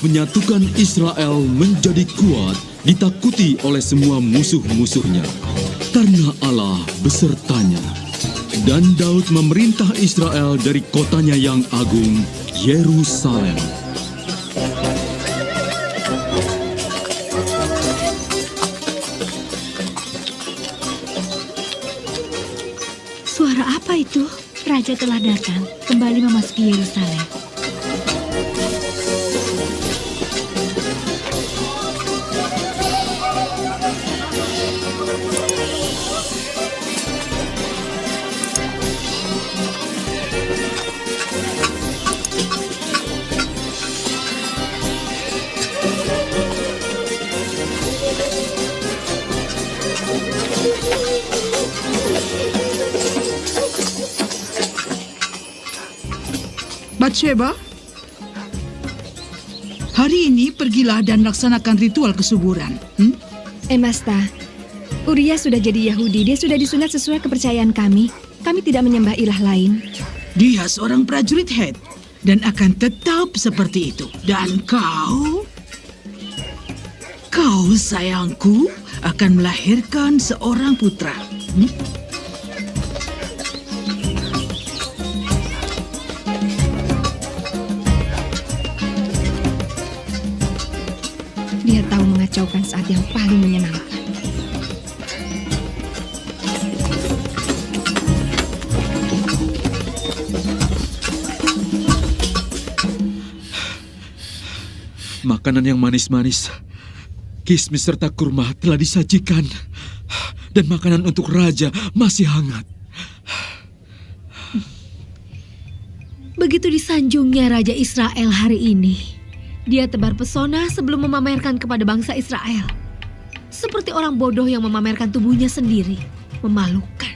menyatukan Israel menjadi kuat, ditakuti oleh semua musuh-musuhnya, karena Allah besertanya. Dan Daud memerintah Israel dari kotanya yang agung, Yerusalem. Suara apa itu? Raja telah datang, kembali memasuki Yerusalem. Batsheba, hari ini pergilah dan laksanakan ritual kesuburan. Masta, Uria sudah jadi Yahudi. Dia sudah disunat sesuai kepercayaan kami. Kami tidak menyembah ilah lain. Dia seorang prajurit Het dan akan tetap seperti itu. Dan kau sayangku, akan melahirkan seorang putra. Dia tahu mengacaukan saat yang paling menyenangkan. Makanan yang manis-manis, kismis serta kurma telah disajikan. Dan makanan untuk raja masih hangat. Begitu disanjungnya Raja Israel hari ini, dia tebar pesona sebelum memamerkan kepada bangsa Israel. Seperti orang bodoh yang memamerkan tubuhnya sendiri, memalukan.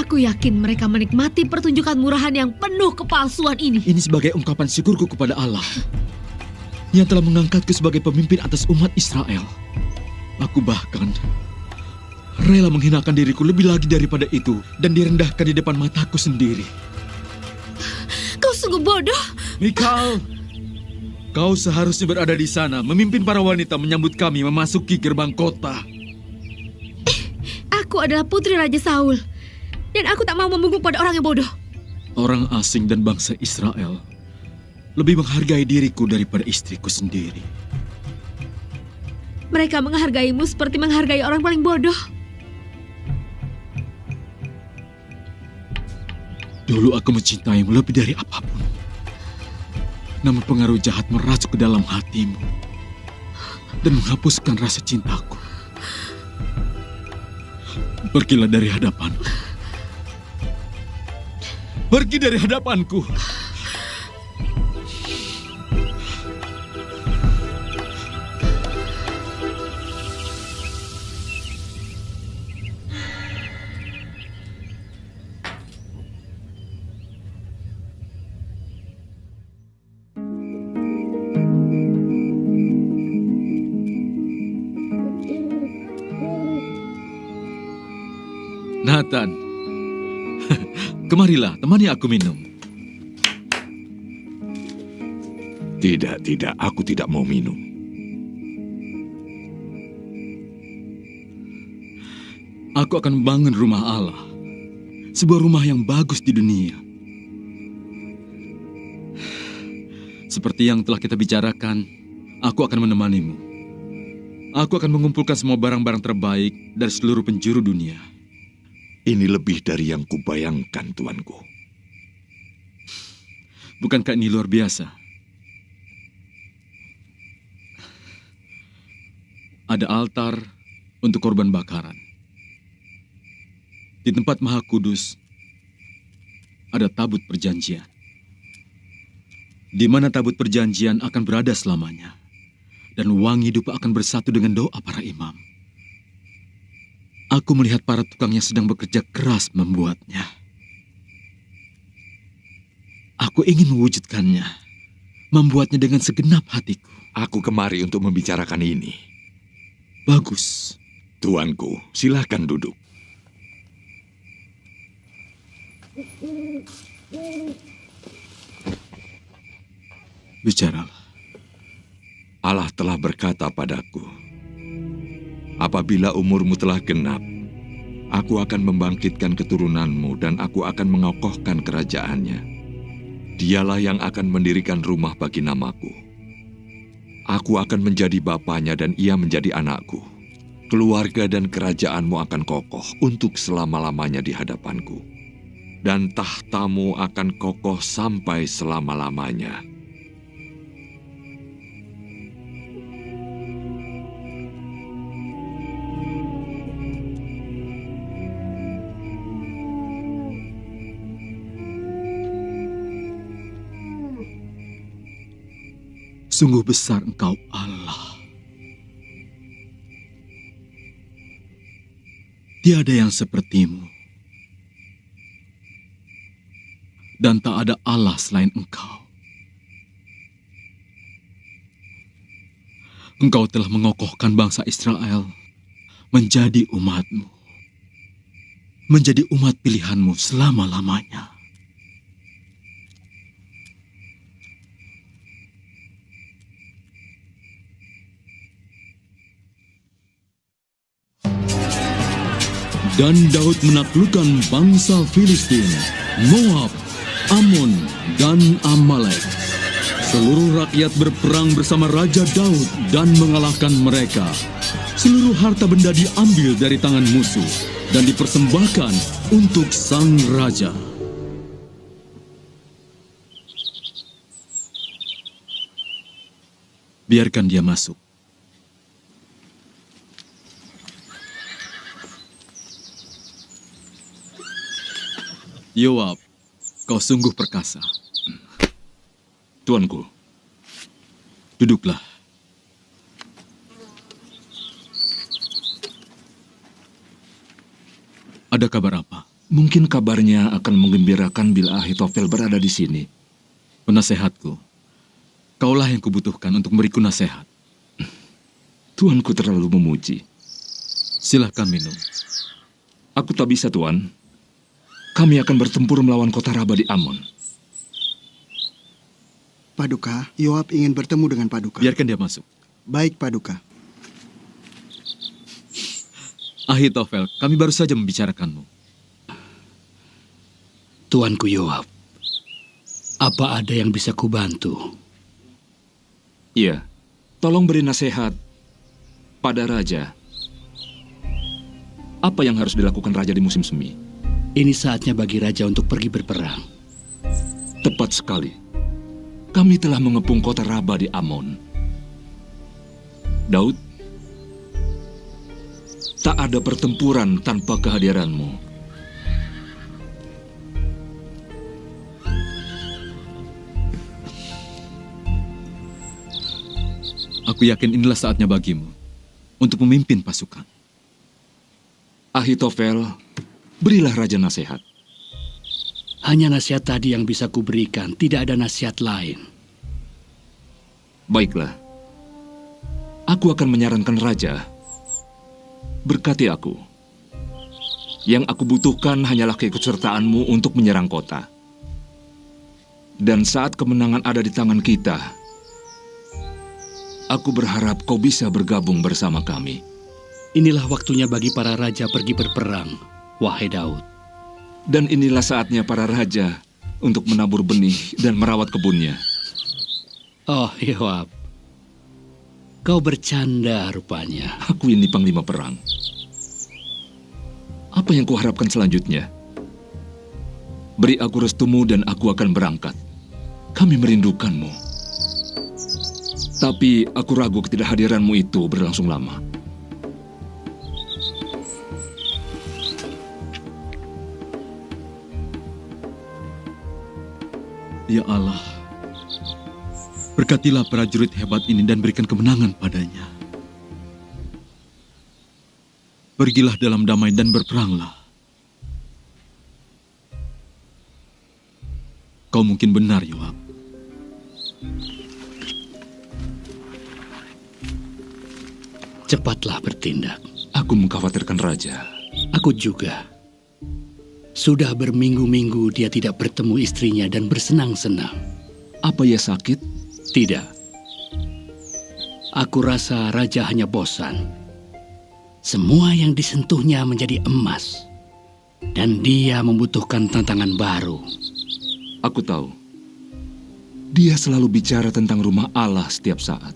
Aku yakin mereka menikmati pertunjukan murahan yang penuh kepalsuan ini. Ini sebagai ungkapan syukurku kepada Allah yang telah mengangkatku sebagai pemimpin atas umat Israel. Aku bahkan rela menghinakan diriku lebih lagi daripada itu dan direndahkan di depan mataku sendiri. Kau sungguh bodoh. Mikal, kau seharusnya berada di sana memimpin para wanita menyambut kami memasuki gerbang kota. Aku adalah putri Raja Saul. Dan aku tak mau membungkuk pada orang yang bodoh. Orang asing dan bangsa Israel lebih menghargai diriku daripada istriku sendiri. Mereka menghargaimu seperti menghargai orang paling bodoh. Dulu aku mencintaimu lebih dari apapun. Namun pengaruh jahat merasuk ke dalam hatimu dan menghapuskan rasa cintaku. Pergilah dari hadapanku. Pergi dari hadapanku. Nathan, kemarilah, temani aku minum. Tidak, aku tidak mau minum. Aku akan membangun rumah Allah, sebuah rumah yang bagus di dunia. Seperti yang telah kita bicarakan, aku akan menemanimu. Aku akan mengumpulkan semua barang-barang terbaik dari seluruh penjuru dunia. Ini lebih dari yang kubayangkan, tuanku. Bukankah ini luar biasa? Ada altar untuk korban bakaran. Di tempat Maha Kudus ada tabut perjanjian, di mana tabut perjanjian akan berada selamanya, dan wangi dupa akan bersatu dengan doa para imam. Aku melihat para tukang yang sedang bekerja keras membuatnya. Aku ingin mewujudkannya, membuatnya dengan segenap hatiku. Aku kemari untuk membicarakan ini. Bagus. Tuanku, silahkan duduk. Bicaralah. Allah telah berkata padaku, apabila umurmu telah genap, aku akan membangkitkan keturunanmu dan aku akan mengokohkan kerajaannya. Dialah yang akan mendirikan rumah bagi namaku. Aku akan menjadi bapaknya dan ia menjadi anakku. Keluarga dan kerajaanmu akan kokoh untuk selama-lamanya di hadapanku. Dan tahtamu akan kokoh sampai selama-lamanya. Sungguh besar Engkau Allah. Tiada yang sepertimu. Dan tak ada Allah selain Engkau. Engkau telah mengokohkan bangsa Israel menjadi umat-Mu. Menjadi umat pilihan-Mu selama-lamanya. Dan Daud menaklukkan bangsa Filistin, Moab, Ammon, dan Amalek. Seluruh rakyat berperang bersama Raja Daud dan mengalahkan mereka. Seluruh harta benda diambil dari tangan musuh dan dipersembahkan untuk sang raja. Biarkan dia masuk. Yoab, kau sungguh perkasa. Tuanku, Duduklah. Ada kabar apa? Mungkin kabarnya akan menggembirakan bila Ahitofel berada di sini. Penasehatku, kaulah yang kubutuhkan untuk memberiku nasihat. Tuanku terlalu memuji. Silahkan minum. Aku tak bisa, Tuan. Kami akan bertempur melawan kota Raba di Ammon. Paduka, Yoab ingin bertemu dengan Paduka. Biarkan dia masuk. Baik, Paduka. Ahitofel, kami baru saja membicarakanmu. Tuanku Yoab, apa ada yang bisa kubantu? Iya, tolong beri nasihat pada Raja. Apa yang harus dilakukan Raja di musim semi? Ini saatnya bagi Raja untuk pergi berperang. Tepat sekali. Kami telah mengepung kota Raba di Ammon. Daud, tak ada pertempuran tanpa kehadiranmu. Aku yakin inilah saatnya bagimu untuk memimpin pasukan. Ahitofel, berilah Raja nasihat. Hanya nasihat tadi yang bisa kuberikan, tidak ada nasihat lain. Baiklah. Aku akan menyarankan Raja. Berkati aku. Yang aku butuhkan hanyalah keikutsertaanmu untuk menyerang kota. Dan saat kemenangan ada di tangan kita, aku berharap kau bisa bergabung bersama kami. Inilah waktunya bagi para raja pergi berperang, wahai Daud. Dan inilah saatnya para raja untuk menabur benih dan merawat kebunnya. Oh, Yoab. Kau bercanda rupanya. Aku ini panglima perang. Apa yang kuharapkan selanjutnya? Beri aku restumu dan aku akan berangkat. Kami merindukanmu. Tapi aku ragu ketidakhadiranmu itu berlangsung lama. Ya Allah, berkatilah prajurit hebat ini dan berikan kemenangan padanya. Pergilah dalam damai dan berperanglah. Kau mungkin benar, Yoab. Cepatlah bertindak. Aku mengkhawatirkan Raja. Aku juga. Sudah berminggu-minggu dia tidak bertemu istrinya dan bersenang-senang. Apa ia sakit? Tidak. Aku rasa raja hanya bosan. Semua yang disentuhnya menjadi emas. Dan dia membutuhkan tantangan baru. Aku tahu. Dia selalu bicara tentang rumah Allah setiap saat.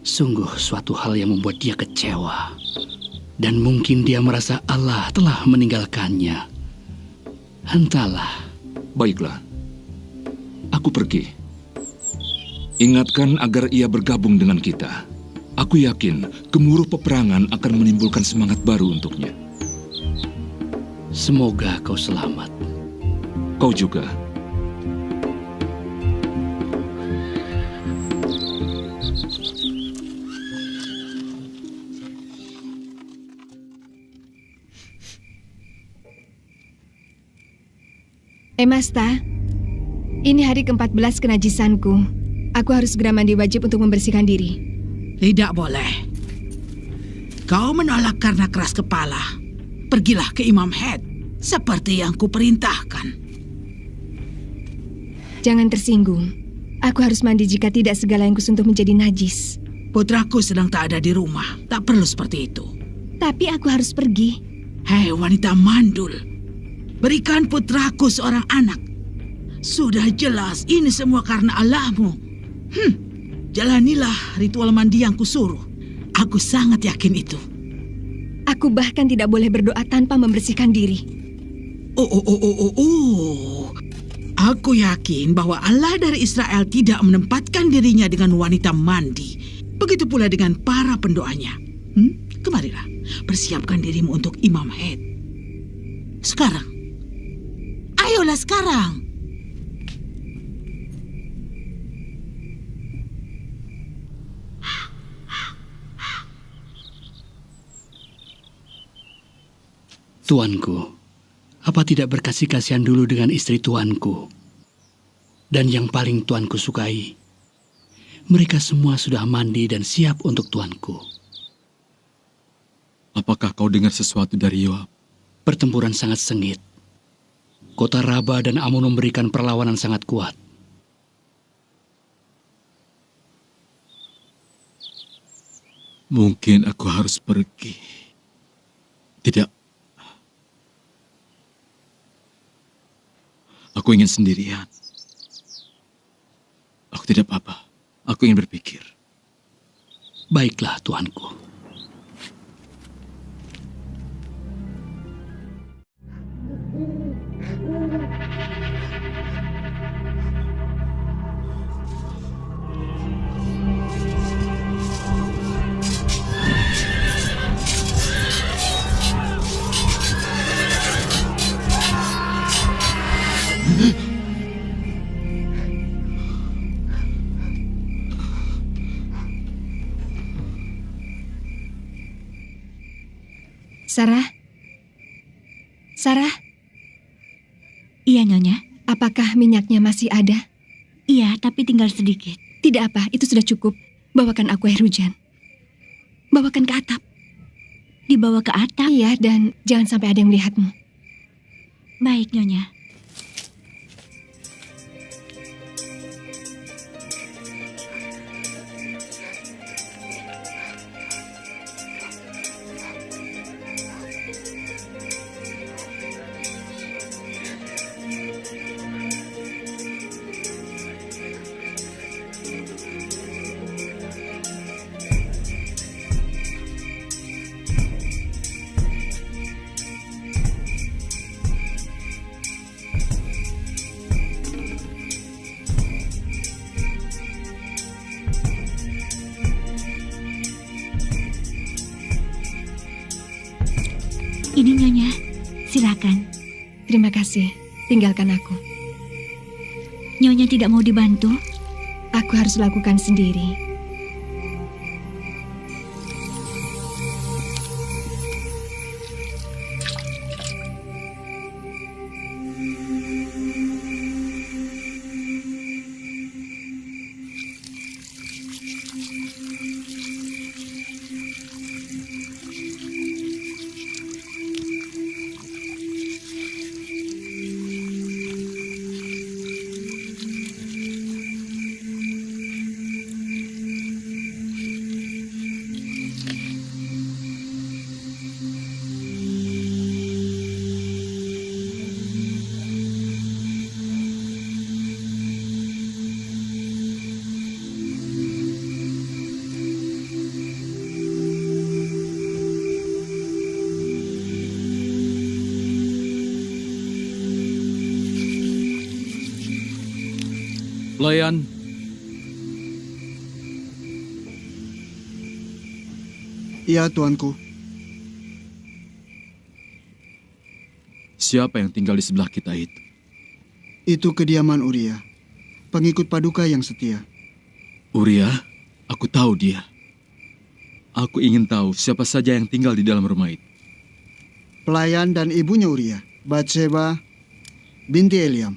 Sungguh suatu hal yang membuat dia kecewa. Dan mungkin dia merasa Allah telah meninggalkannya. Entahlah. Baiklah. Aku pergi. Ingatkan agar ia bergabung dengan kita. Aku yakin gemuruh peperangan akan menimbulkan semangat baru untuknya. Semoga kau selamat. Kau juga. Masta, ini hari ke-14 kenajisanku. Aku harus segera mandi wajib untuk membersihkan diri. Tidak boleh. Kau menolak karena keras kepala. Pergilah ke Imam Head, seperti yang kuperintahkan. Jangan tersinggung. Aku harus mandi jika tidak segala yang kusentuh menjadi najis. Putraku sedang tak ada di rumah. Tak perlu seperti itu. Tapi aku harus pergi. Hei wanita mandul. Berikan putraku seorang anak. Sudah jelas ini semua karena Allahmu. Jalanilah ritual mandi yang kusuruh. Aku sangat yakin itu. Aku bahkan tidak boleh berdoa tanpa membersihkan diri. Aku yakin bahwa Allah dari Israel tidak menempatkan dirinya dengan wanita mandi. Begitu pula dengan para pendoanya. Kemarilah, persiapkan dirimu untuk Imam Head. Sekarang. Ayolah sekarang. Tuanku, apa tidak berkasih kasihan dulu dengan istri tuanku? Dan yang paling tuanku sukai, mereka semua sudah mandi dan siap untuk tuanku. Apakah kau dengar sesuatu dari Yoab? Pertempuran sangat sengit. Kota Raba dan Amun memberikan perlawanan sangat kuat. Mungkin aku harus pergi. Tidak. Aku ingin sendirian. Aku tidak apa-apa. Aku ingin berpikir. Baiklah, tuanku. Sarah? Sarah? Iya, Nyonya. Apakah minyaknya masih ada? Iya, tapi tinggal sedikit. Tidak apa, itu sudah cukup. Bawakan aku air hujan. Bawakan ke atap. Dibawa ke atap? Iya, dan jangan sampai ada yang melihatmu. Baik, Nyonya. Ini Nyonya, silakan. Terima kasih, tinggalkan aku. Nyonya tidak mau dibantu? Aku harus lakukan sendiri. Pelayan. Iya, tuanku. Siapa yang tinggal di sebelah kita itu? Itu kediaman Uria, pengikut Paduka yang setia. Uria, aku tahu dia. Aku ingin tahu siapa saja yang tinggal di dalam rumah itu. Pelayan dan ibunya Uria, Batseba binti Eliam.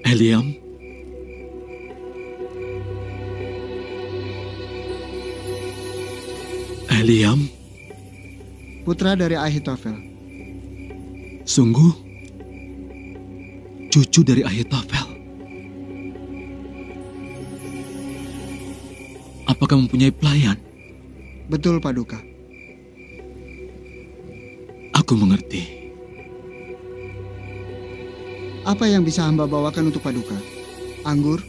Eliam? Eliam? Putra dari Ahitofel. Sungguh? Cucu dari Ahitofel? Apakah mempunyai pelayan? Betul, Paduka. Aku mengerti. Apa yang bisa hamba bawakan untuk Paduka? Anggur?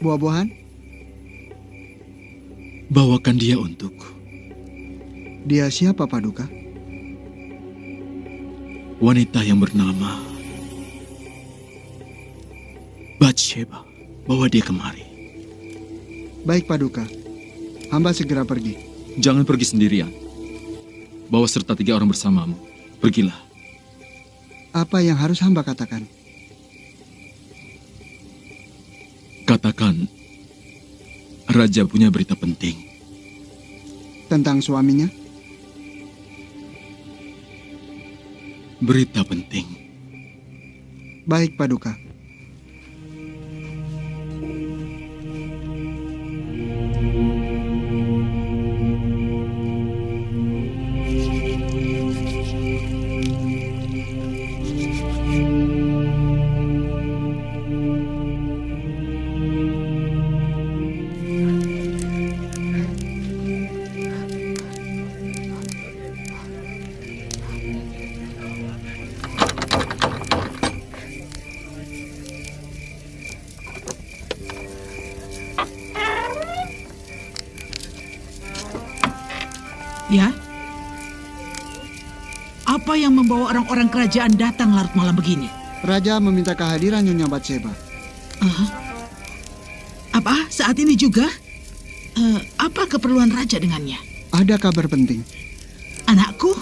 Buah-buahan? Bawakan dia untukku. Dia siapa, Paduka? Wanita yang bernama Bathsheba. Bawa dia kemari. Baik, Paduka. Hamba segera pergi. Jangan pergi sendirian. Bawa serta 3 orang bersamamu. Pergilah. Apa yang harus hamba katakan? Katakan, Raja punya berita penting. Tentang suaminya? Berita penting. Baik, Paduka. Ya? Apa yang membawa orang-orang kerajaan datang larut malam begini? Raja meminta kehadiran Nyonya Batseba. Apa? Saat ini juga? Apa keperluan raja dengannya? Ada kabar penting. Anakku?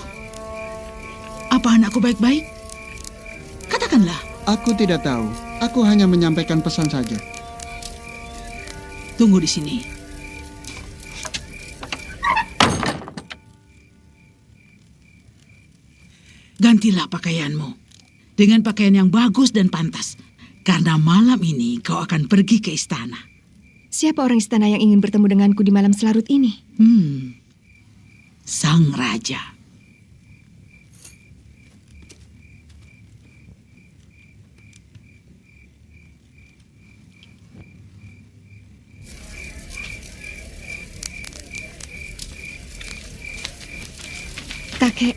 Apa anakku baik-baik? Katakanlah. Aku tidak tahu. Aku hanya menyampaikan pesan saja. Tunggu di sini. Gantilah pakaianmu dengan pakaian yang bagus dan pantas, karena malam ini kau akan pergi ke istana. Siapa orang istana yang ingin bertemu denganku di malam selarut ini? Sang raja. Kakek,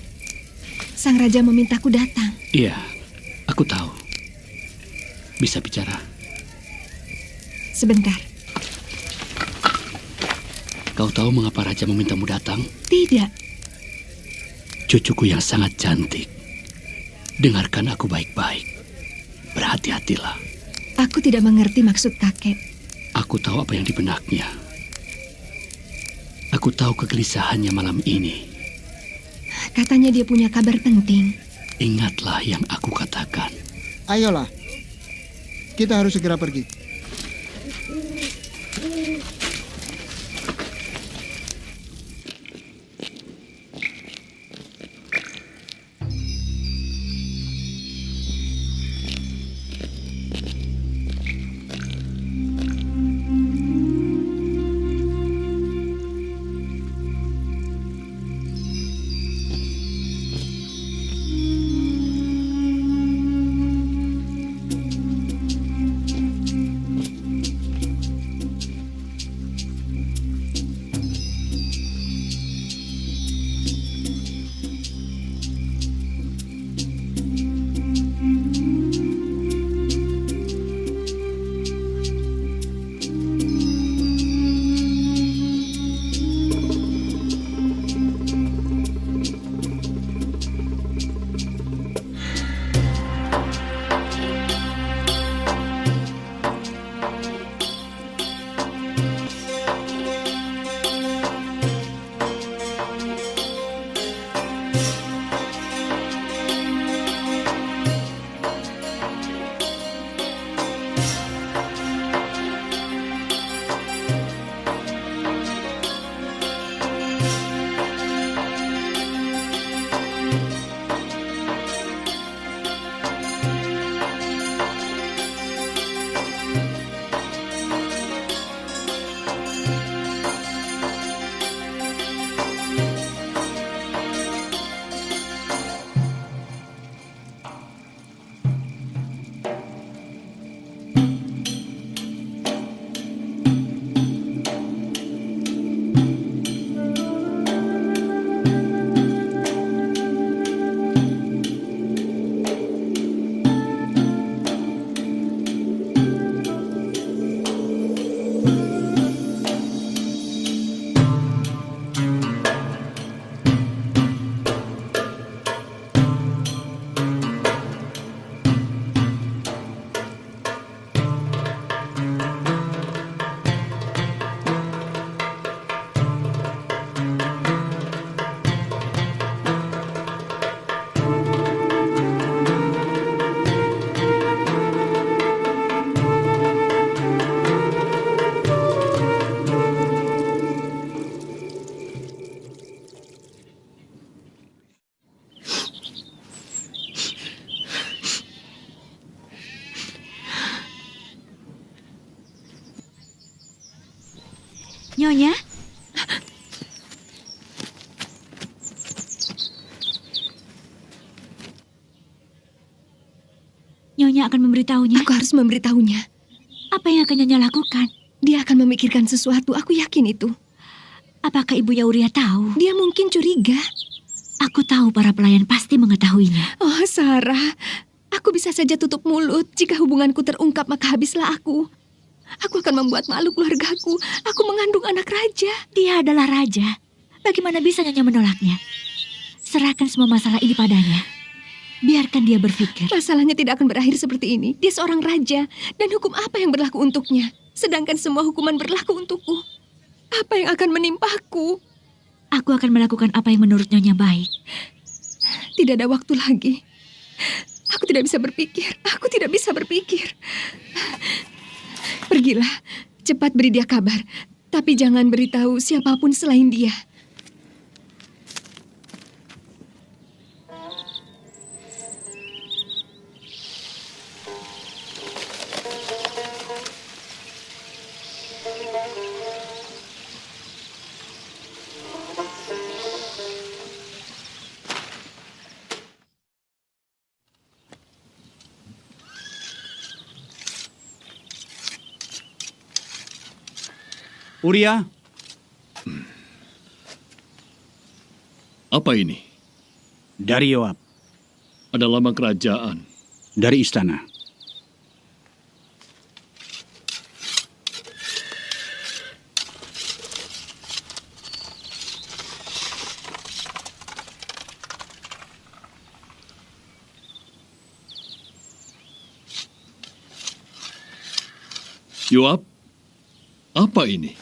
sang raja memintaku datang. Iya, aku tahu. Bisa bicara. Sebentar. Kau tahu mengapa raja memintamu datang? Tidak. Cucuku yang sangat cantik. Dengarkan aku baik-baik. Berhati-hatilah. Aku tidak mengerti maksud kakek. Aku tahu apa yang di benaknya. Aku tahu kegelisahannya malam ini. Katanya dia punya kabar penting. Ingatlah yang aku katakan. Ayolah. Kita harus segera pergi. Nyonya? Nyonya akan memberitahunya. Aku harus memberitahunya. Apa yang akan Nyonya lakukan? Dia akan memikirkan sesuatu, aku yakin itu. Apakah ibunya Uria tahu? Dia mungkin curiga. Aku tahu para pelayan pasti mengetahuinya. Oh, Sarah. Aku bisa saja tutup mulut. Jika hubunganku terungkap, maka habislah aku. Aku akan membuat malu keluargaku. Aku mengandung anak raja. Dia adalah raja. Bagaimana bisa Nyonya menolaknya? Serahkan semua masalah ini padanya. Biarkan dia berpikir. Masalahnya tidak akan berakhir seperti ini. Dia seorang raja. Dan hukum apa yang berlaku untuknya? Sedangkan semua hukuman berlaku untukku. Apa yang akan menimpaku? Aku akan melakukan apa yang menurut Nyonya baik. Tidak ada waktu lagi. Aku tidak bisa berpikir. Aku tidak bisa berpikir. Pergilah. Cepat beri dia kabar. Tapi jangan beritahu siapapun selain dia. Uria, Apa ini? dari Yoab, Ada lama kerajaan. dari istana. Yoab, apa ini?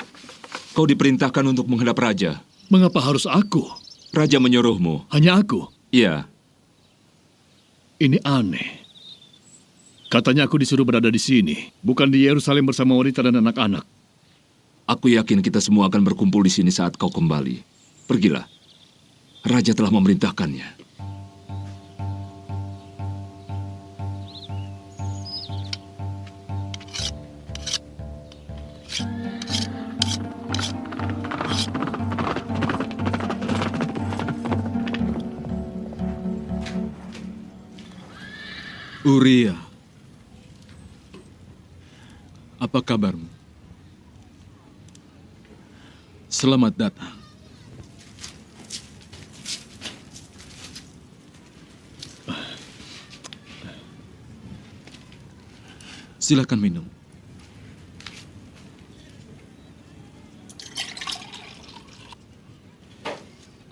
Kau diperintahkan untuk menghadap raja. Mengapa harus aku? Raja menyuruhmu. Hanya aku? Iya. Ini aneh. Katanya aku disuruh berada di sini, bukan di Yerusalem bersama wanita dan anak-anak. Aku yakin kita semua akan berkumpul di sini saat kau kembali. Pergilah. Raja telah memerintahkannya. Uria, apa kabarmu? Selamat datang. Silakan minum.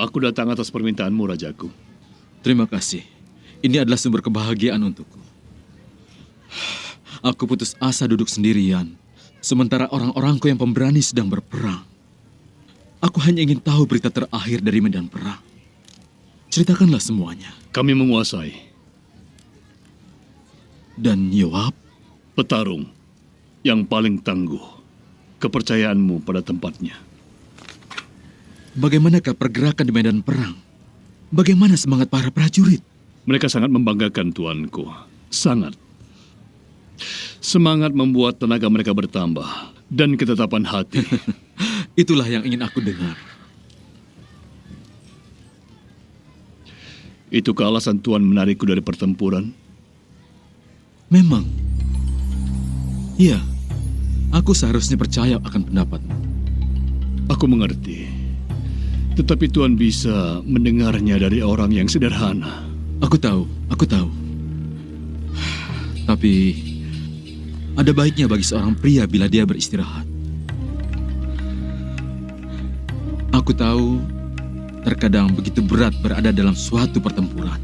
Aku datang atas permintaanmu, Rajaku. Terima kasih. Ini adalah sumber kebahagiaan untukku. Aku putus asa duduk sendirian, sementara orang-orangku yang pemberani sedang berperang. Aku hanya ingin tahu berita terakhir dari medan perang. Ceritakanlah semuanya. Kami menguasai. Dan Yoab? Petarung yang paling tangguh. Kepercayaanmu pada tempatnya. Bagaimanakah pergerakan di medan perang? Bagaimana semangat para prajurit? Mereka sangat membanggakan, tuanku. Sangat. Semangat membuat tenaga mereka bertambah. Dan ketetapan hati. Itulah yang ingin aku dengar. Itukah alasan Tuan menarikku dari pertempuran? Memang. Iya, aku seharusnya percaya akan pendapatmu. Aku mengerti. Tetapi Tuan bisa mendengarnya dari orang yang sederhana. Aku tahu. Tapi ada baiknya bagi seorang pria bila dia beristirahat. Aku tahu terkadang begitu berat berada dalam suatu pertempuran.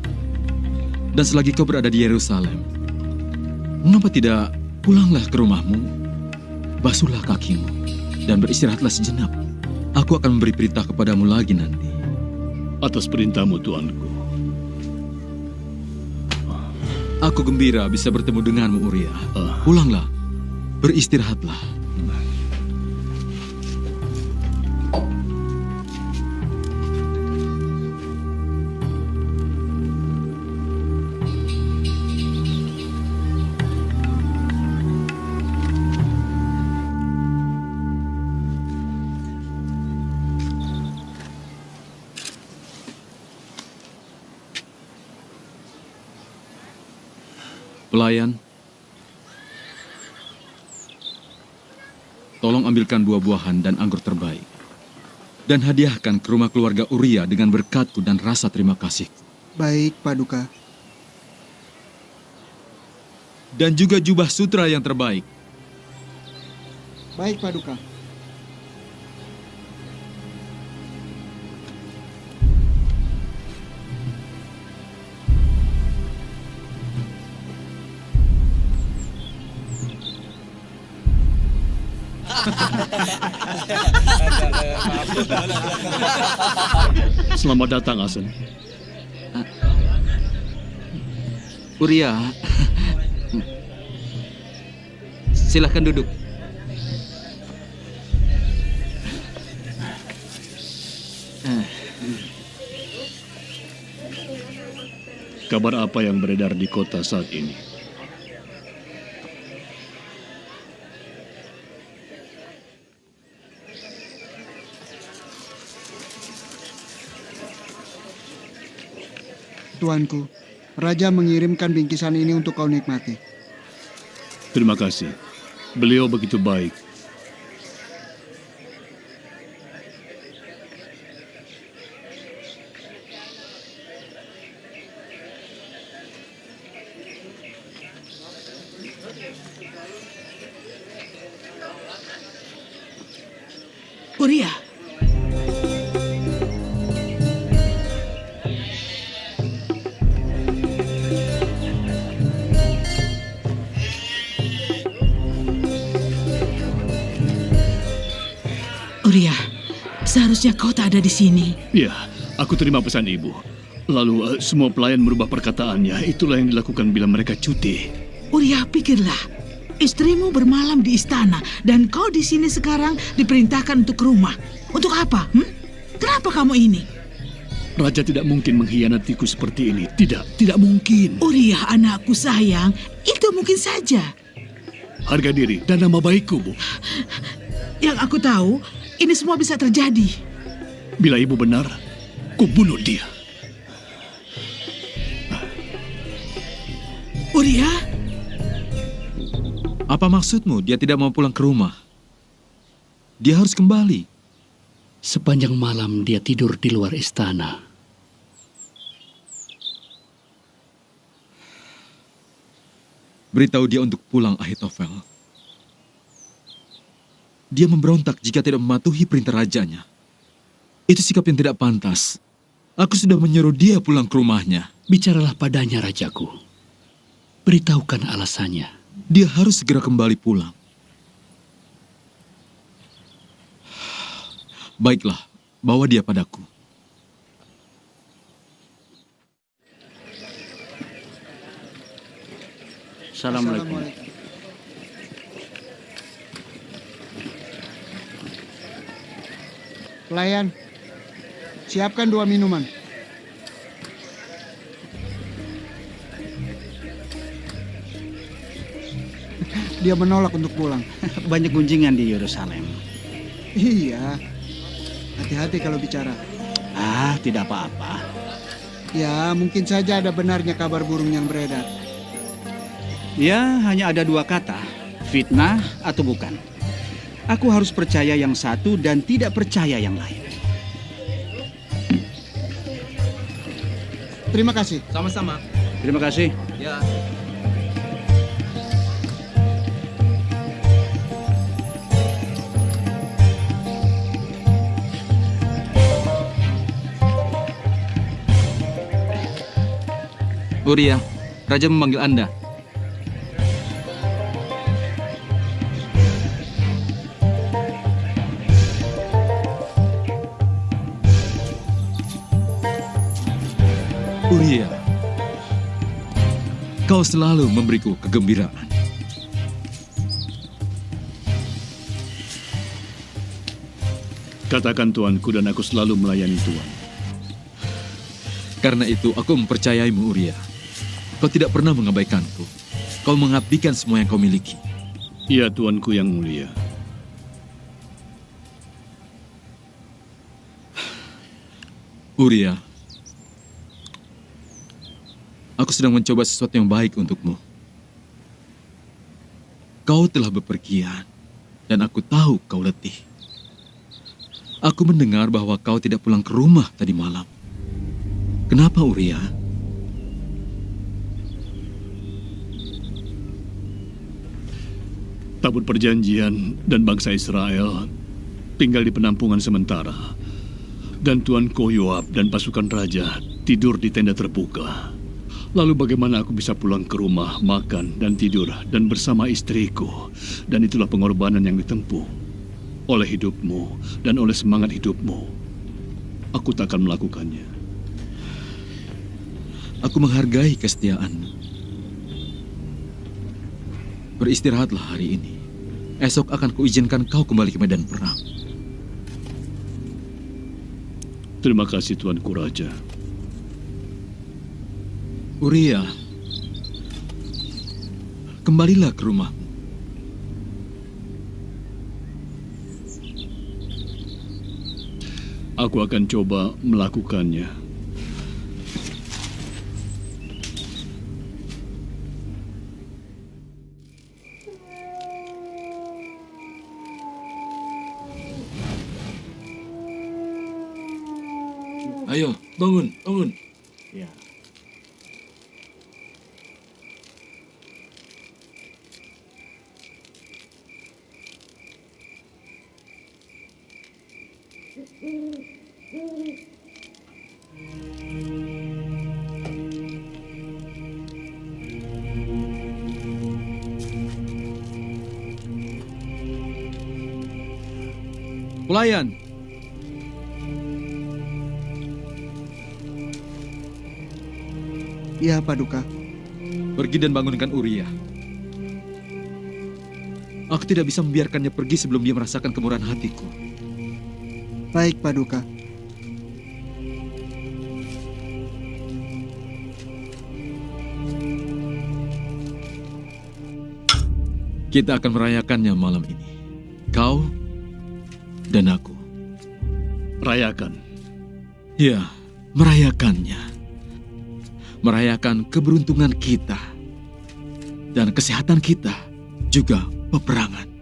Dan selagi kau berada di Yerusalem, mengapa tidak pulanglah ke rumahmu, basuhlah kakimu, dan beristirahatlah sejenak. Aku akan memberi perintah kepadamu lagi nanti. Atas perintahmu, tuanku. Aku gembira bisa bertemu denganmu, Uria. Pulanglah, beristirahatlah. Pelayan, tolong ambilkan buah-buahan dan anggur terbaik. Dan hadiahkan ke rumah keluarga Uria dengan berkatku dan rasa terima kasih. Baik, Paduka. Dan juga jubah sutra yang terbaik. Baik, Paduka. Selamat datang, Asen. Uria, silahkan duduk. Kabar apa yang beredar di kota saat ini? Tuanku, Raja mengirimkan bingkisan ini untuk kau nikmati. Terima kasih. Beliau begitu baik. Uria, Uria, seharusnya kau tak ada di sini. Ya, aku terima pesan ibu. Lalu semua pelayan merubah perkataannya. Itulah yang dilakukan bila mereka cuti. Uria, pikirlah. Istrimu bermalam di istana dan kau di sini sekarang diperintahkan untuk ke rumah. Untuk apa? Kenapa kamu ini? Raja tidak mungkin mengkhianatiku seperti ini. Tidak mungkin. Uria, anakku sayang, itu mungkin saja. Harga diri dan nama baikku, Bu. Yang aku tahu, ini semua bisa terjadi. Bila ibu benar, ku bunuh dia. Uria? Apa maksudmu dia tidak mau pulang ke rumah? Dia harus kembali. Sepanjang malam dia tidur di luar istana. Beritahu dia untuk pulang, Ahitofel. Dia memberontak jika tidak mematuhi perintah rajanya. Itu sikap yang tidak pantas. Aku sudah menyuruh dia pulang ke rumahnya. Bicaralah padanya, rajaku. Beritahukan alasannya. Dia harus segera kembali pulang. Baiklah, bawa dia padaku. Assalamualaikum. Pelayan, siapkan 2 minuman. Dia menolak untuk pulang. Banyak gunjingan di Yerusalem. Iya, hati-hati kalau bicara. Ah, tidak apa-apa. Ya, mungkin saja ada benarnya kabar burung yang beredar. Ya, hanya ada 2 kata. Fitnah atau bukan. Aku harus percaya yang satu dan tidak percaya yang lain. Terima kasih. Sama-sama. Terima kasih. Ya. Uria, Raja memanggil Anda. Uria, kau selalu memberiku kegembiraan. Katakan tuanku dan aku selalu melayani tuan. Karena itu aku mempercayaimu, Uria. Kau tidak pernah mengabaikanku. Kau mengabdikan semua yang kau miliki. Iya, tuanku yang mulia. Uria, aku sedang mencoba sesuatu yang baik untukmu. kau telah bepergian dan aku tahu kau letih. Aku mendengar bahwa kau tidak pulang ke rumah tadi malam. Kenapa, Uria? Tabut perjanjian dan bangsa Israel tinggal di penampungan sementara. Dan Tuanku Yoab dan pasukan raja tidur di tenda terbuka. Lalu bagaimana aku bisa pulang ke rumah, makan dan tidur dan bersama istriku? Dan itulah pengorbanan yang ditempuh oleh hidupmu dan oleh semangat hidupmu. Aku tak akan melakukannya. Aku menghargai kesetiaanmu. Beristirahatlah hari ini. Esok akan kuizinkan kau kembali ke medan perang. Terima kasih Tuanku Raja. Uria, kembalilah ke rumahmu. Aku akan coba melakukannya. Ayo, bangun, bangun. Ya. Pelayan, Iya, Paduka. Pergi dan bangunkan Uria. Aku tidak bisa membiarkannya pergi sebelum dia merasakan kemurahan hatiku. Baik, Paduka. Kita akan merayakannya malam ini. Kau dan aku. Rayakan. Ya, merayakannya. Merayakan keberuntungan kita dan kesehatan kita, juga peperangan.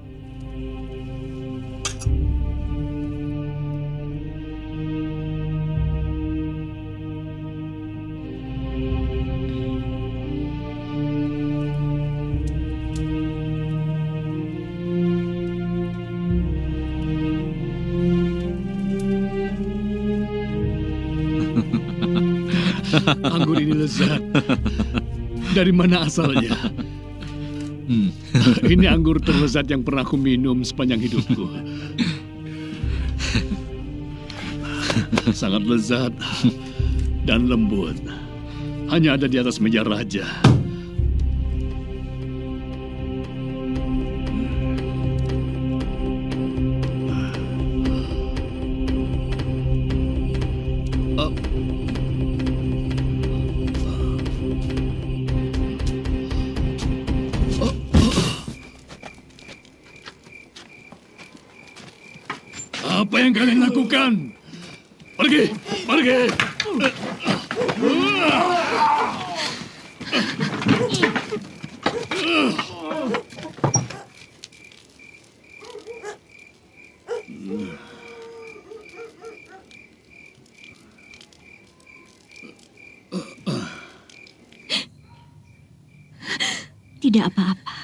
Anggur ini lezat. Dari mana asalnya? Ini anggur terlezat yang pernah aku minum sepanjang hidupku. Sangat lezat dan lembut. Hanya ada di atas meja raja. Apa yang kalian lakukan? Pergi! Pergi! Tidak apa-apa.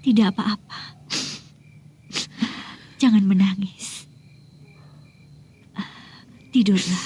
Tidak apa-apa. Jangan menangis. Tidurlah.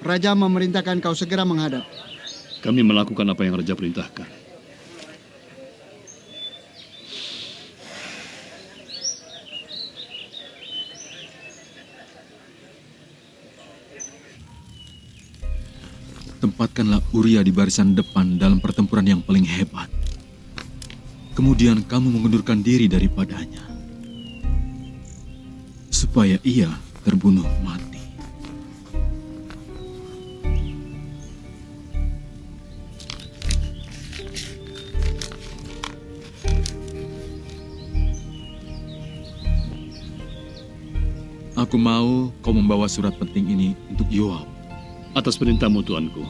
Raja memerintahkan kau segera menghadap. Kami melakukan apa yang Raja perintahkan. Tempatkanlah Uria di barisan depan dalam pertempuran yang paling hebat. Kemudian kamu mengundurkan diri daripadanya, supaya ia terbunuh mati. Aku mau kau membawa surat penting ini untuk Yoab. Atas perintahmu, tuanku.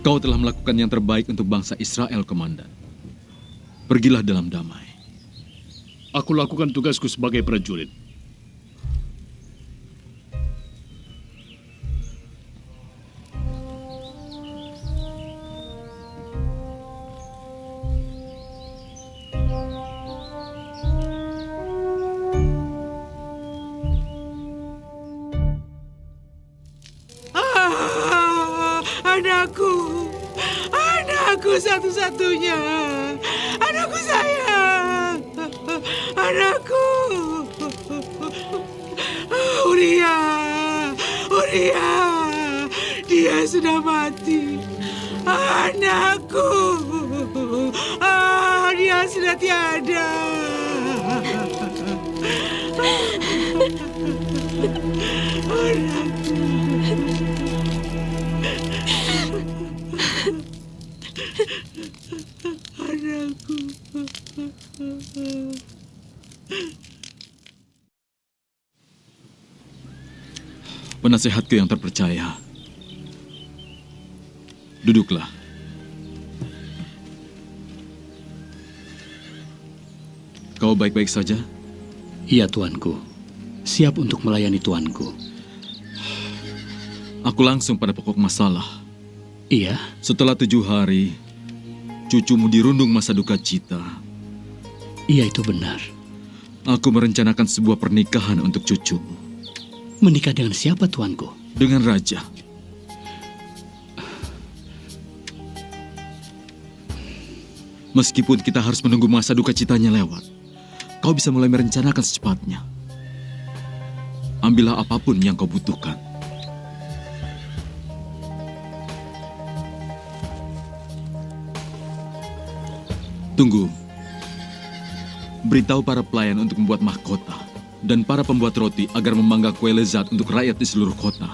Kau telah melakukan yang terbaik untuk bangsa Israel, Komandan. Pergilah dalam damai. Aku lakukan tugasku sebagai prajurit. Anakku satu-satunya, anakku sayang, anakku. Uria, dia sudah mati. Anakku, dia sudah tiada. Anakku. Penasehatku yang terpercaya. Duduklah. Kau baik-baik saja? Iya, tuanku. Siap untuk melayani tuanku. Aku langsung pada pokok masalah. Iya? Setelah 7 hari, cucumu dirundung masa duka cita. Iya, itu benar. Aku merencanakan sebuah pernikahan untuk cucumu. Menikah dengan siapa, tuanku? Dengan raja. Meskipun kita harus menunggu masa duka citanya lewat, kau bisa mulai merencanakan secepatnya. Ambillah apapun yang kau butuhkan. Tunggu. Beritahu para pelayan untuk membuat mahkota dan para pembuat roti agar memanggang kue lezat untuk rakyat di seluruh kota.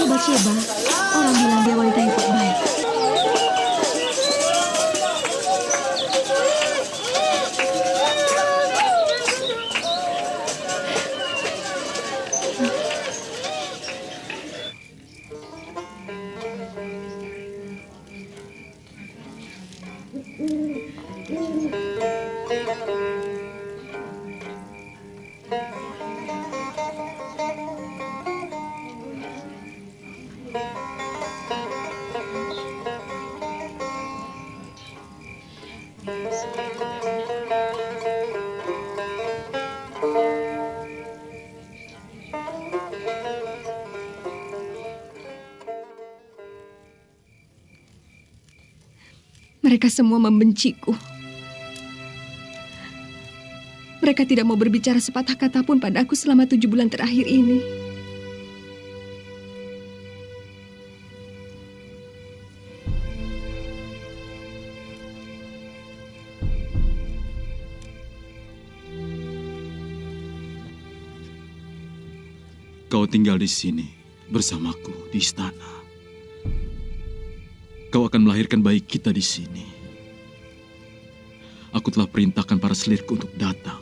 Bathsheba, orang bilang dia wanita yang tak baik. Mereka semua membenciku. Mereka tidak mau berbicara sepatah kata pun pada aku selama 7 bulan terakhir ini. Kau tinggal di sini bersamaku di istana. Kau akan melahirkan bayi kita di sini. Aku telah perintahkan para selirku untuk datang.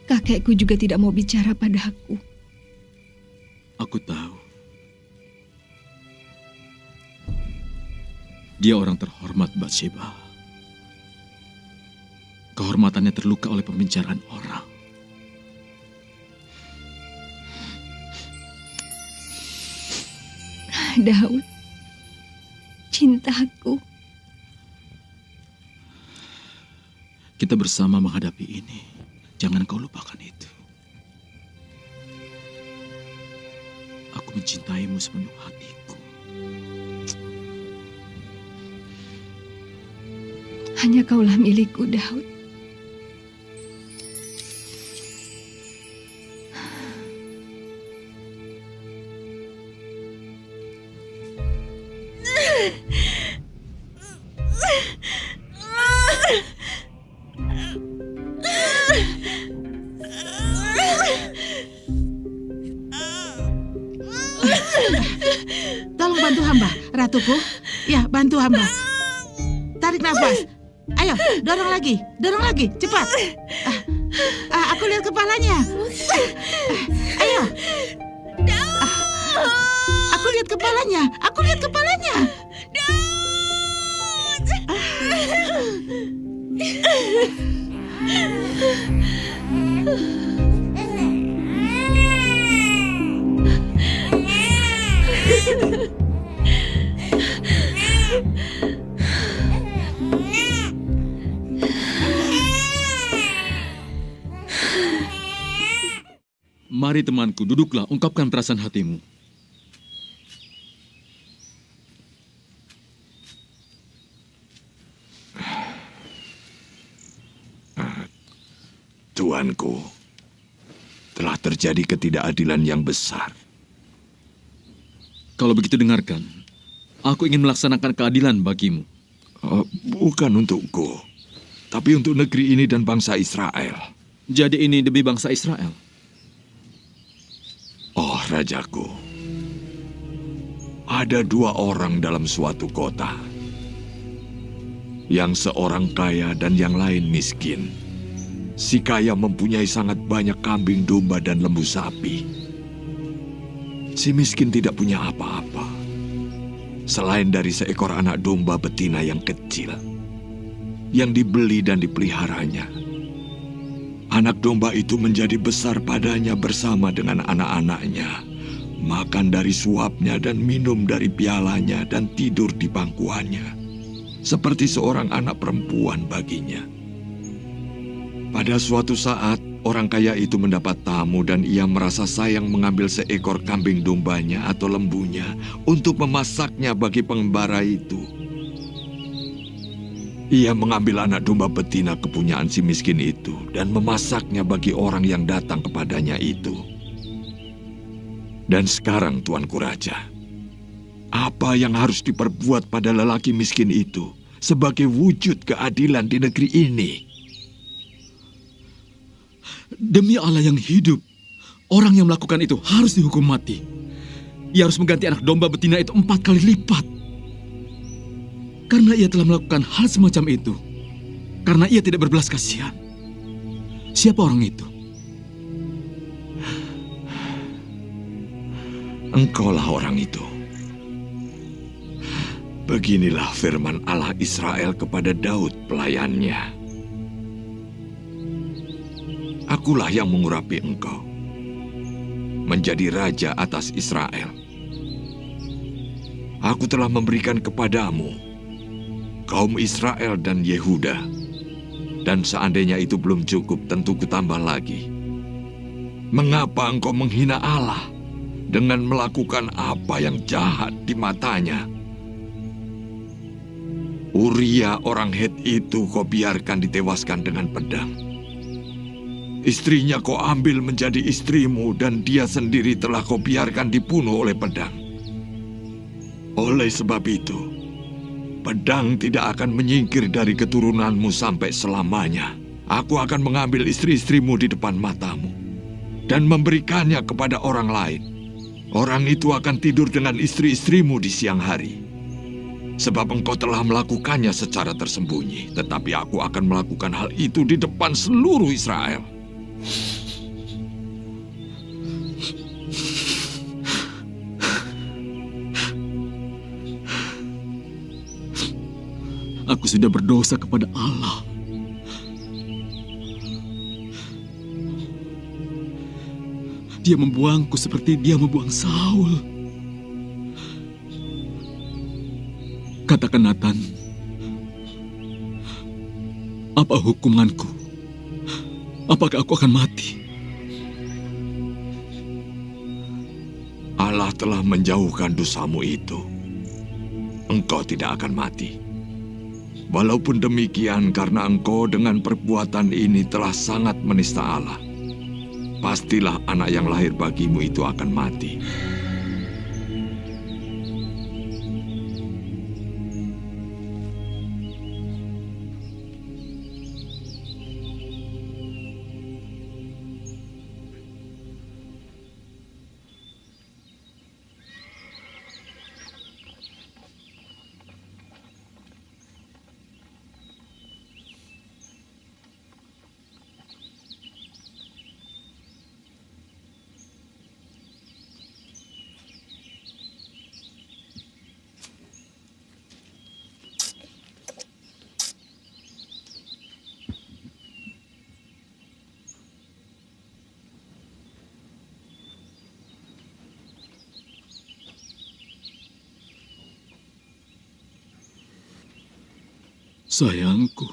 Kakekku juga tidak mau bicara padaku. Aku tahu. Dia orang terhormat, Bathsheba. Kehormatannya terluka oleh pembicaraan orang. Daud, cintaku. kita bersama menghadapi ini. Jangan kau lupakan itu. Aku mencintaimu sepenuh hatiku. Hanya kaulah milikku, Daud. Tolong bantu hamba, Ratuku. Ya, bantu hamba. Tarik nafas. Ayo, dorong lagi, cepat. Aku lihat kepalanya. Ayo. Aku lihat kepalanya. Mari temanku, duduklah, ungkapkan perasaan hatimu. Tuanku, telah terjadi ketidakadilan yang besar. Kalau begitu dengarkan, aku ingin melaksanakan keadilan bagimu. Bukan untukku, tapi untuk negeri ini dan bangsa Israel. Jadi ini demi bangsa Israel? Oh, Rajaku. Ada 2 orang dalam suatu kota. Yang seorang kaya dan yang lain miskin. Si kaya mempunyai sangat banyak kambing, domba, dan lembu sapi. Si miskin tidak punya apa-apa. Selain dari seekor anak domba betina yang kecil. Yang dibeli dan dipeliharanya. Anak domba itu menjadi besar padanya bersama dengan anak-anaknya. Makan dari suapnya dan minum dari pialanya dan tidur di bangkuannya. Seperti seorang anak perempuan baginya. Pada suatu saat, orang kaya itu mendapat tamu dan ia merasa sayang mengambil seekor kambing dombanya atau lembunya untuk memasaknya bagi pengembara itu. Ia mengambil anak domba betina kepunyaan si miskin itu dan memasaknya bagi orang yang datang kepadanya itu. Dan sekarang, Tuanku Raja, apa yang harus diperbuat pada lelaki miskin itu sebagai wujud keadilan di negeri ini? Demi Allah yang hidup, orang yang melakukan itu harus dihukum mati. Ia harus mengganti anak domba betina itu 4 kali lipat. Karena ia telah melakukan hal semacam itu. Karena ia tidak berbelas kasihan. Siapa orang itu? Engkaulah orang itu. Beginilah firman Allah Israel kepada Daud pelayannya. Akulah yang mengurapi engkau menjadi raja atas Israel. Aku telah memberikan kepadamu kaum Israel dan Yehuda. Dan seandainya itu belum cukup, tentu kutambah lagi. Mengapa engkau menghina Allah dengan melakukan apa yang jahat di matanya? Uria orang Het itu kau biarkan ditewaskan dengan pedang. Istrinya kau ambil menjadi istrimu dan dia sendiri telah kau biarkan dibunuh oleh pedang. Oleh sebab itu, pedang tidak akan menyingkir dari keturunanmu sampai selamanya. Aku akan mengambil istri-istrimu di depan matamu dan memberikannya kepada orang lain. Orang itu akan tidur dengan istri-istrimu di siang hari. Sebab engkau telah melakukannya secara tersembunyi, tetapi aku akan melakukan hal itu di depan seluruh Israel. Aku sudah berdosa kepada Allah. Dia membuangku seperti dia membuang Saul. Katakan Nathan, Apa hukumanku? Apakah aku akan mati? Allah telah menjauhkan dosamu itu. Engkau tidak akan mati. Walaupun demikian, karena engkau dengan perbuatan ini telah sangat menista Allah, pastilah anak yang lahir bagimu itu akan mati. Sayangku,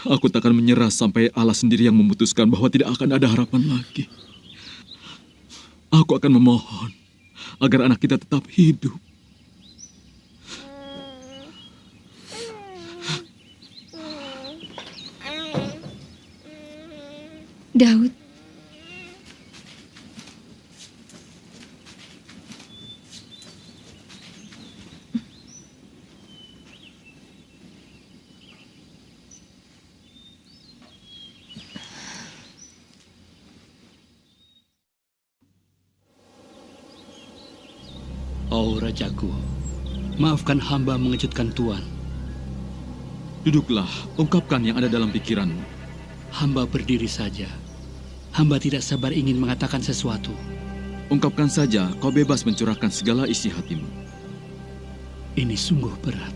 aku takkan menyerah sampai Allah sendiri yang memutuskan bahwa tidak akan ada harapan lagi. Aku akan memohon agar anak kita tetap hidup. Daud, Oh Rajaku, maafkan hamba mengejutkan Tuan. Duduklah, ungkapkan yang ada dalam pikiranmu. Hamba berdiri saja. Hamba tidak sabar ingin mengatakan sesuatu. Ungkapkan saja, kau bebas mencurahkan segala isi hatimu. Ini sungguh berat.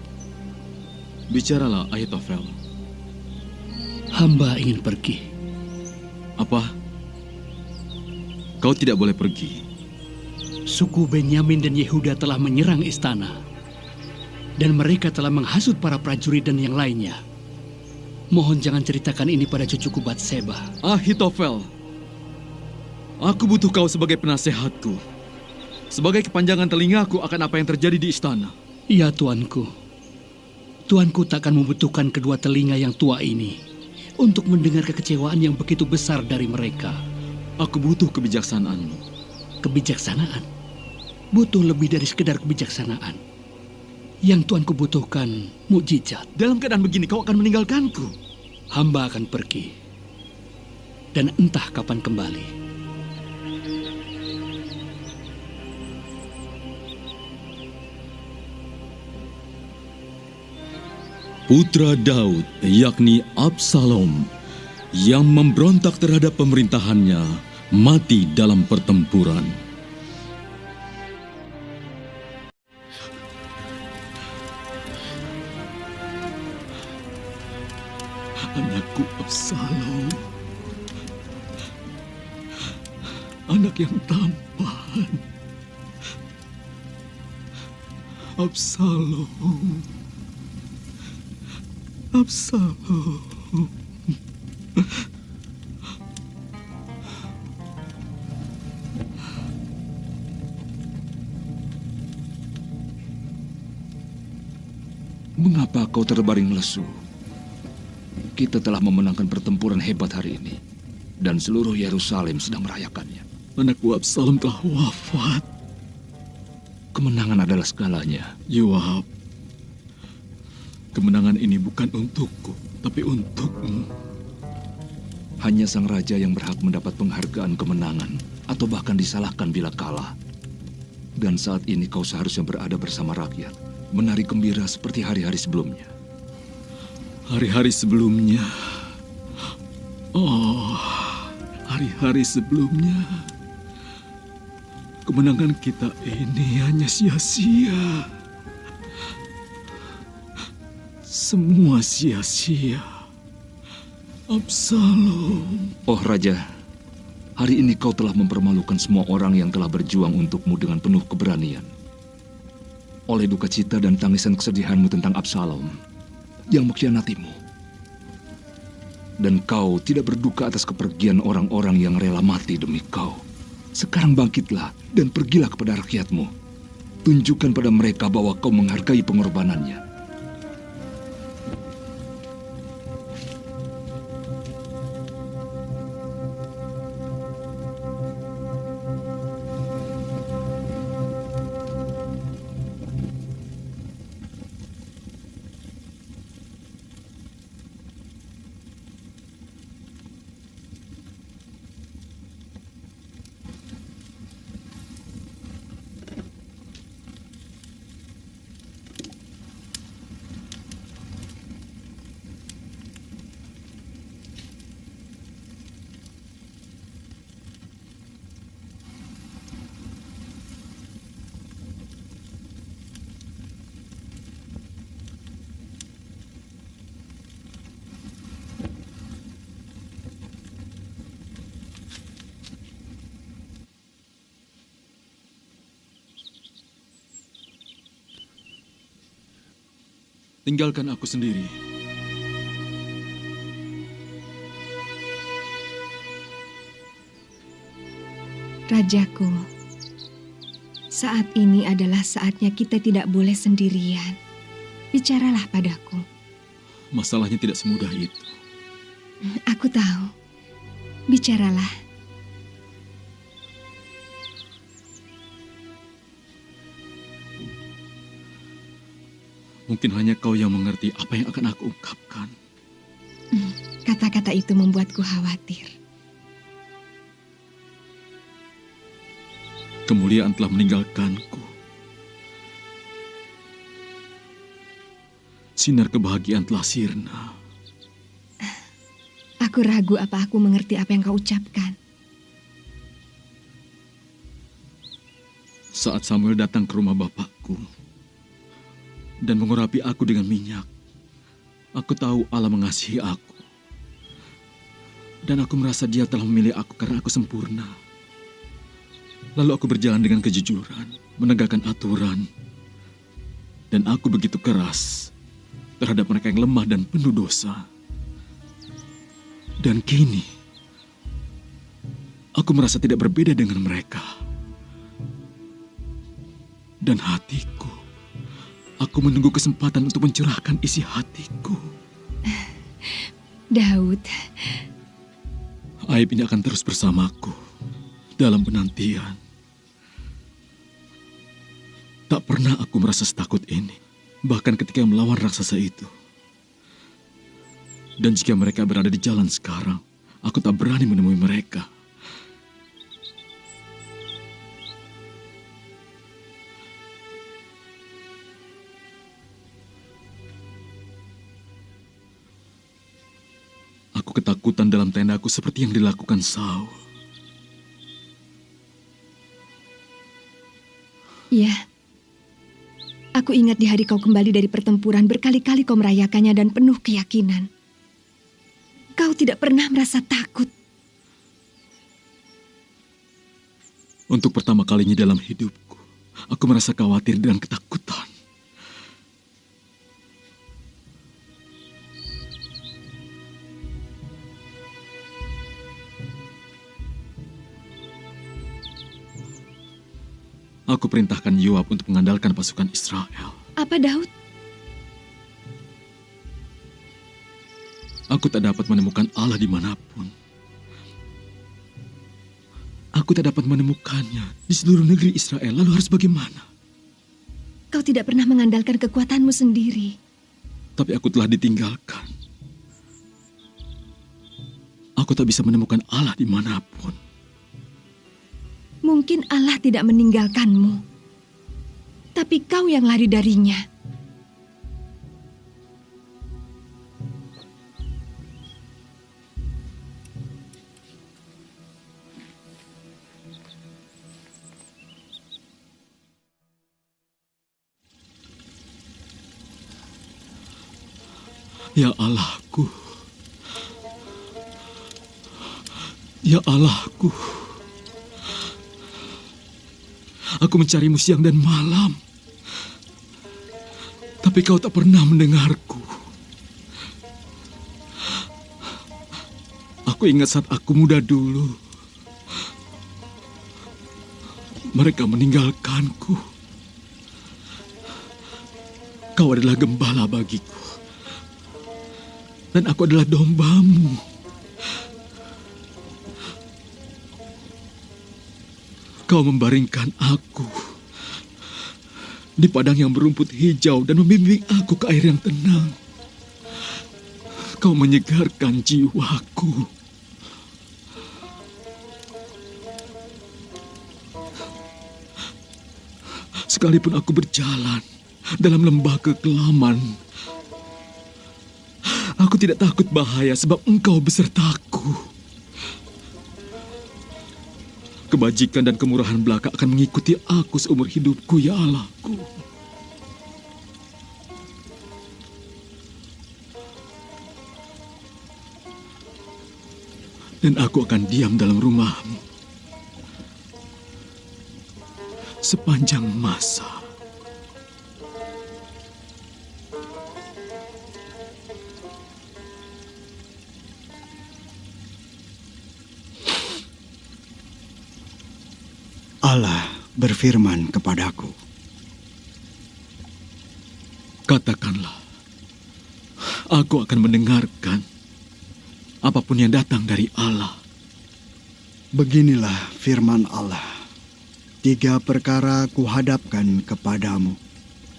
Bicaralah, Ahitofel. Hamba ingin pergi. Apa? Kau tidak boleh pergi. Suku Benyamin dan Yehuda telah menyerang istana. Dan mereka telah menghasut para prajurit dan yang lainnya. Mohon jangan ceritakan ini pada cucuku Batseba. Ahitofel, aku butuh kau sebagai penasehatku. Sebagai kepanjangan telingaku akan apa yang terjadi di istana. Iya, tuanku. Tuanku takkan membutuhkan kedua telinga yang tua ini untuk mendengar kekecewaan yang begitu besar dari mereka. Aku butuh kebijaksanaanmu. Kebijaksanaan? Butuh lebih dari sekedar kebijaksanaan. Yang tuanku butuhkan mukjizat. Dalam keadaan begini kau akan meninggalkanku. Hamba akan pergi. Dan entah kapan kembali. Putra Daud, yakni Absalom, yang memberontak terhadap pemerintahannya, mati dalam pertempuran. Anakku Absalom, anak yang tampan. Absalom, Absalom. Mengapa kau terbaring lesu? Kita telah memenangkan pertempuran hebat hari ini. Dan seluruh Yerusalem sedang merayakannya. Anakku Absalom telah wafat. Kemenangan adalah segalanya. Yoab, kemenangan ini bukan untukku, tapi untukmu. Hanya sang raja yang berhak mendapat penghargaan kemenangan, atau bahkan disalahkan bila kalah. Dan saat ini kau seharusnya berada bersama rakyat, menari gembira seperti hari-hari sebelumnya. Hari-hari sebelumnya. Oh, hari-hari sebelumnya. Kemenangan kita ini hanya sia-sia. Semua sia-sia. Absalom. Oh Raja, hari ini kau telah mempermalukan semua orang yang telah berjuang untukmu dengan penuh keberanian. Oleh duka cita dan tangisan kesedihanmu tentang Absalom, yang mengkhianatimu. Dan kau tidak berduka atas kepergian orang-orang yang rela mati demi kau. Sekarang bangkitlah dan pergilah kepada rakyatmu. Tunjukkan pada mereka bahwa kau menghargai pengorbanannya. Tinggalkan aku sendiri. Rajaku, saat ini adalah saatnya kita tidak boleh sendirian. Bicaralah padaku. Masalahnya tidak semudah itu. Aku tahu. Bicaralah. Mungkin hanya kau yang mengerti apa yang akan aku ungkapkan. Kata-kata itu membuatku khawatir. Kemuliaan telah meninggalkanku. Sinar kebahagiaan telah sirna. Aku ragu apa aku mengerti apa yang kau ucapkan. Saat Samuel datang ke rumah bapakku dan mengurapi aku dengan minyak, aku tahu Allah mengasihi aku. Dan aku merasa Dia telah memilih aku karena aku sempurna. Lalu aku berjalan dengan kejujuran, menegakkan aturan. Dan aku begitu keras terhadap mereka yang lemah dan penuh dosa. Dan kini, aku merasa tidak berbeda dengan mereka. Dan hatiku, aku menunggu kesempatan untuk mencurahkan isi hatiku. Daud, aib ini akan terus bersamaku dalam penantian. Tak pernah aku merasa setakut ini, bahkan ketika melawan raksasa itu. Dan jika mereka berada di jalan sekarang, aku tak berani menemui mereka. Aku ketakutan dalam tendaku seperti yang dilakukan Saul. Iya. Aku ingat di hari kau kembali dari pertempuran, berkali-kali kau merayakannya dan penuh keyakinan. Kau tidak pernah merasa takut. Untuk pertama kalinya dalam hidupku, aku merasa khawatir dan ketakutan. Aku perintahkan Yoab untuk mengandalkan pasukan Israel. Apa, Daud? Aku tak dapat menemukan Allah dimanapun. Aku tak dapat menemukannya di seluruh negeri Israel. Lalu harus bagaimana? Kau tidak pernah mengandalkan kekuatanmu sendiri. Tapi aku telah ditinggalkan. Aku tak bisa menemukan Allah dimanapun. Mungkin Allah tidak meninggalkanmu, tapi kau yang lari darinya. Ya Allahku, ya Allahku. Aku mencarimu siang dan malam, tapi kau tak pernah mendengarku. Aku ingat saat aku muda dulu. Mereka meninggalkanku. Kau adalah gembala bagiku. Dan aku adalah dombamu. Kau membaringkan aku di padang yang berumput hijau dan membimbing aku ke air yang tenang. Kau menyegarkan jiwaku. Sekalipun aku berjalan dalam lembah kekelaman, aku tidak takut bahaya sebab Engkau besertaku. Kebajikan dan kemurahan belaka akan mengikuti aku seumur hidupku, ya Allahku. Dan aku akan diam dalam rumah-Mu sepanjang masa. Allah berfirman kepadaku, katakanlah, aku akan mendengarkan apapun yang datang dari Allah. beginilah firman Allah. 3 perkara kuhadapkan kepadamu.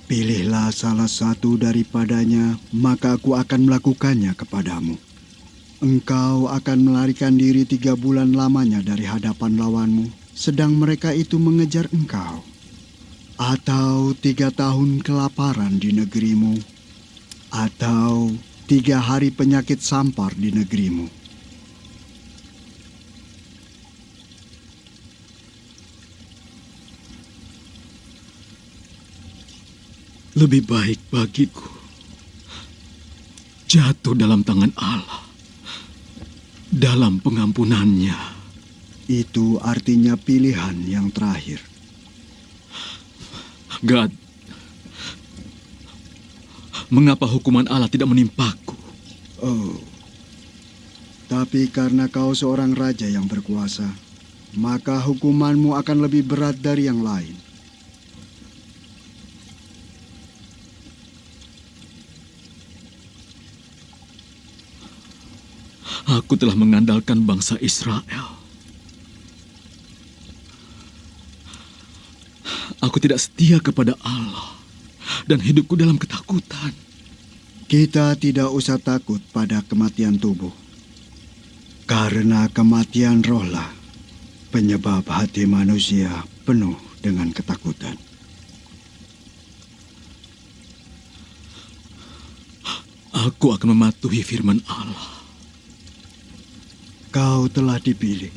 Pilihlah salah satu daripadanya, maka aku akan melakukannya kepadamu. Engkau akan melarikan diri 3 bulan lamanya dari hadapan lawanmu, sedang mereka itu mengejar engkau. Atau 3 tahun kelaparan di negerimu, atau 3 hari penyakit sampar di negerimu. Lebih baik bagiku jatuh dalam tangan Allah, dalam pengampunannya. Itu artinya pilihan yang terakhir. Gad, mengapa hukuman Allah tidak menimpaku? Oh, tapi karena kau seorang raja yang berkuasa, maka hukumanmu akan lebih berat dari yang lain. Aku telah mengandalkan bangsa Israel. Aku tidak setia kepada Allah dan hidupku dalam ketakutan. Kita tidak usah takut pada kematian tubuh, karena kematian rohlah penyebab hati manusia penuh dengan ketakutan. Aku akan mematuhi firman Allah. Kau telah dipilih.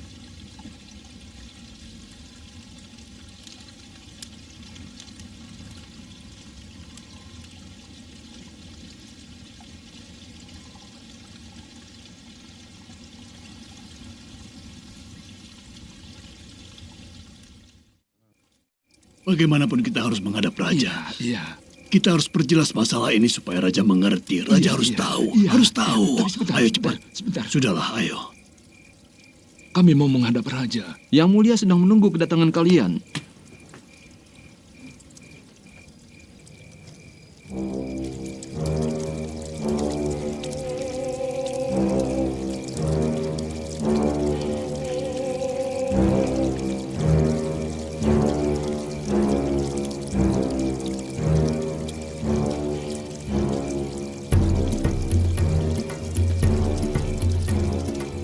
Bagaimanapun kita harus menghadap raja. Iya. Kita harus perjelas masalah ini supaya raja mengerti. Raja harus tahu. Harus tahu. Tapi sebentar, Ayo cepat. Sebentar. Sudahlah, ayo. Kami mau menghadap raja. Yang mulia sedang menunggu kedatangan kalian.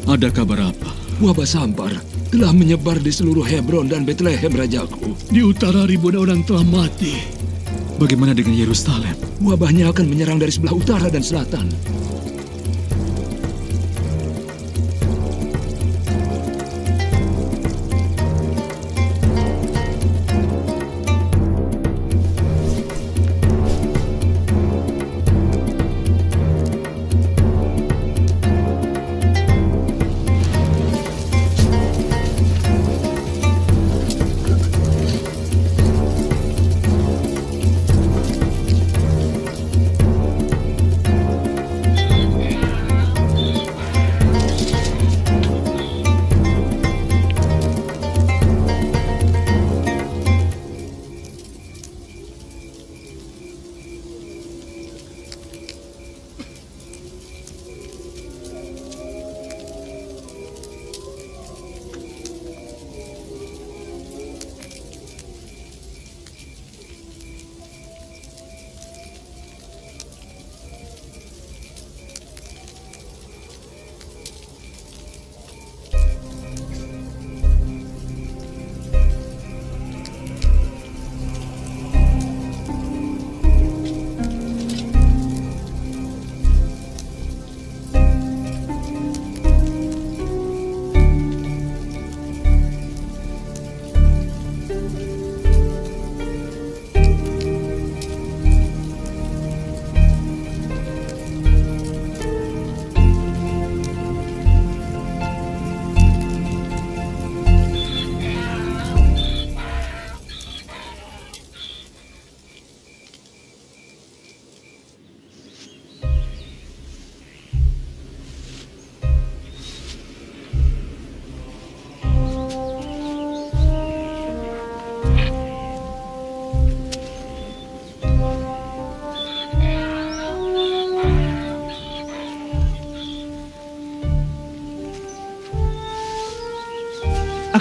Ada kabar apa? Wabah sampar telah menyebar di seluruh Hebron dan Bethlehem, rajaku. Di utara ribuan orang telah mati. Bagaimana dengan Yerusalem? Wabahnya akan menyerang dari sebelah utara dan selatan.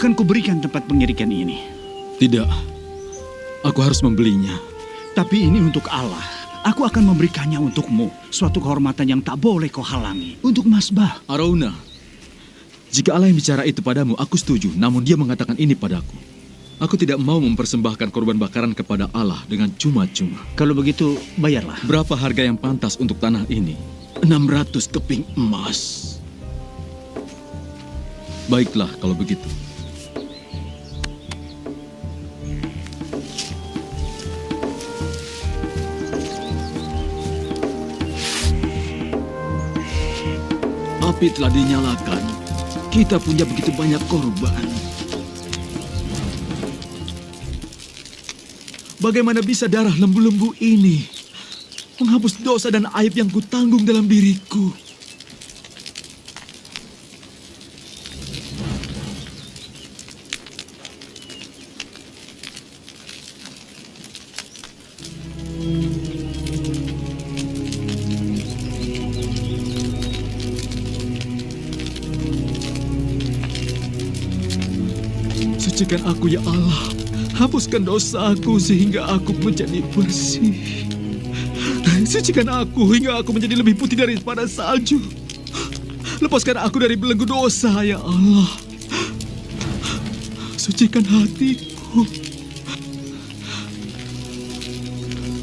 akan kuberikan tempat pengirikan ini. Tidak, aku harus membelinya. Tapi ini untuk Allah. Aku akan memberikannya untukmu. Suatu kehormatan yang tak boleh kau halangi. Untuk Masbah. Arauna, jika Allah yang bicara itu padamu, aku setuju. Namun dia mengatakan ini padaku. Aku tidak mau mempersembahkan korban bakaran kepada Allah dengan cuma-cuma. Kalau begitu, bayarlah. Berapa harga yang pantas untuk tanah ini? 600 keping emas. Baiklah kalau begitu. Api telah dinyalakan. Kita punya begitu banyak korban. Bagaimana bisa darah lembu-lembu ini menghapus dosa dan aib yang kutanggung dalam diriku? Sucikan aku ya Allah, hapuskan dosaku sehingga aku menjadi bersih. Sucikan aku hingga aku menjadi lebih putih daripada salju. Lepaskan aku dari belenggu dosa ya Allah. Sucikan hatiku.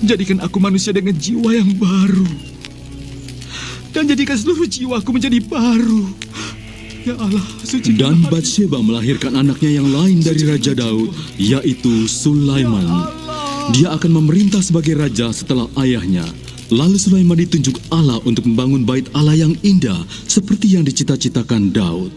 Jadikan aku manusia dengan jiwa yang baru. Dan jadikan seluruh jiwaku menjadi baru. Ya Allah, dan Batsheba melahirkan anaknya yang lain dari Raja Daud, yaitu Sulaiman. Dia akan memerintah sebagai raja setelah ayahnya. Lalu Sulaiman ditunjuk Allah untuk membangun bait Allah yang indah seperti yang dicita-citakan Daud.